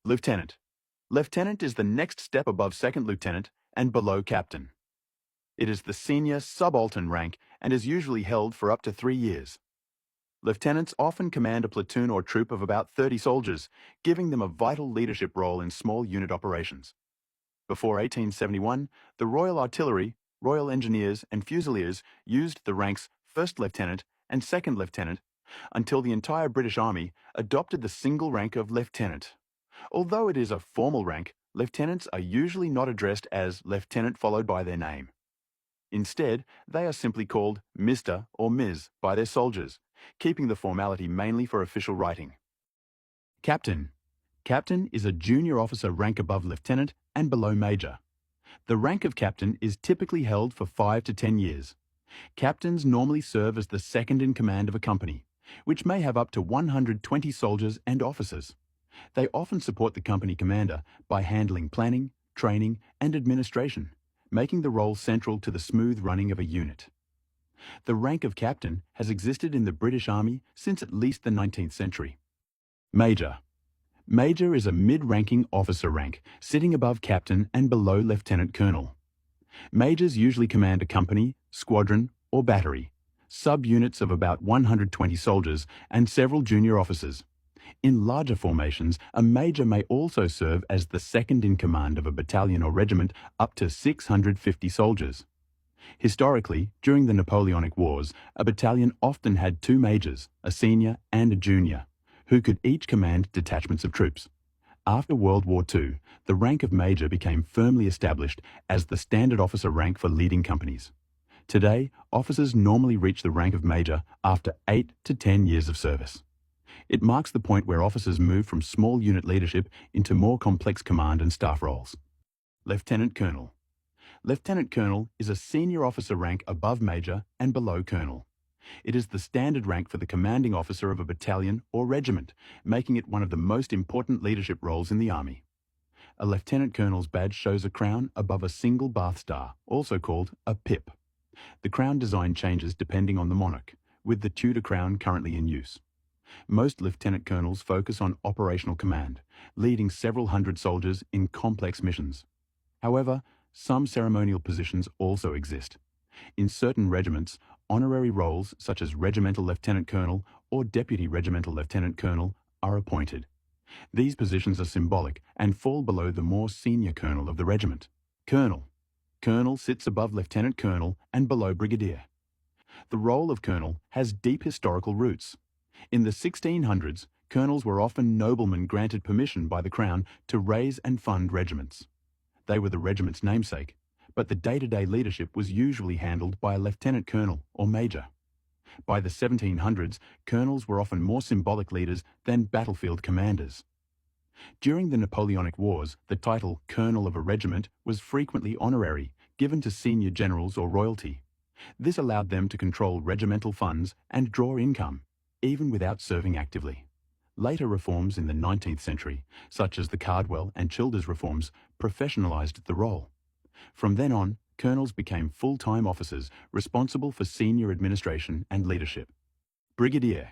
Lieutenant. Lieutenant is the next step above second lieutenant and below captain. It is the senior subaltern rank and is usually held for up to 3 years. Lieutenants often command a platoon or troop of about 30 soldiers, giving them a vital leadership role in small unit operations. Before 1871, the Royal Artillery, Royal Engineers and Fusiliers used the ranks First Lieutenant and Second Lieutenant until the entire British Army adopted the single rank of Lieutenant. Although it is a formal rank, lieutenants are usually not addressed as Lieutenant followed by their name. Instead, they are simply called Mr. or Ms. by their soldiers, keeping the formality mainly for official writing. Captain. Captain is a junior officer rank above lieutenant and below major. The rank of captain is typically held for 5 to 10 years. Captains normally serve as the second in command of a company, which may have up to 120 soldiers and officers. They often support the company commander by handling planning, training, and administration, making the role central to the smooth running of a unit. The rank of captain has existed in the British Army since at least the 19th century. Major. Major is a mid-ranking officer rank, sitting above captain and below lieutenant colonel. Majors usually command a company, squadron, or battery, sub-units of about 120 soldiers, and several junior officers. In larger formations, a major may also serve as the second in command of a battalion or regiment up to 650 soldiers. Historically, during the Napoleonic Wars, a battalion often had 2 majors, a senior and a junior, who could each command detachments of troops. After World War II, the rank of major became firmly established as the standard officer rank for leading companies. Today, officers normally reach the rank of major after 8 to 10 years of service. It marks the point where officers move from small unit leadership into more complex command and staff roles. Lieutenant Colonel. Lieutenant Colonel is a senior officer rank above major and below colonel. It is the standard rank for the commanding officer of a battalion or regiment, making it one of the most important leadership roles in the Army. A lieutenant colonel's badge shows a crown above a single Bath star, also called a pip. The crown design changes depending on the monarch, with the Tudor crown currently in use. Most lieutenant colonels focus on operational command, leading several hundred soldiers in complex missions. However, some ceremonial positions also exist. In certain regiments, honorary roles such as regimental lieutenant colonel or deputy regimental lieutenant colonel are appointed. These positions are symbolic and fall below the more senior colonel of the regiment. Colonel. Colonel sits above lieutenant colonel and below brigadier. The role of colonel has deep historical roots. In the 1600s, colonels were often noblemen granted permission by the Crown to raise and fund regiments. They were the regiment's namesake, but the day-to-day leadership was usually handled by a lieutenant colonel or major. By the 1700s, colonels were often more symbolic leaders than battlefield commanders. During the Napoleonic Wars, the title colonel of a regiment was frequently honorary, given to senior generals or royalty. This allowed them to control regimental funds and draw income, even without serving actively. Later reforms in the 19th century, such as the Cardwell and Childers reforms, professionalized the role. From then on, colonels became full-time officers responsible for senior administration and leadership. Brigadier.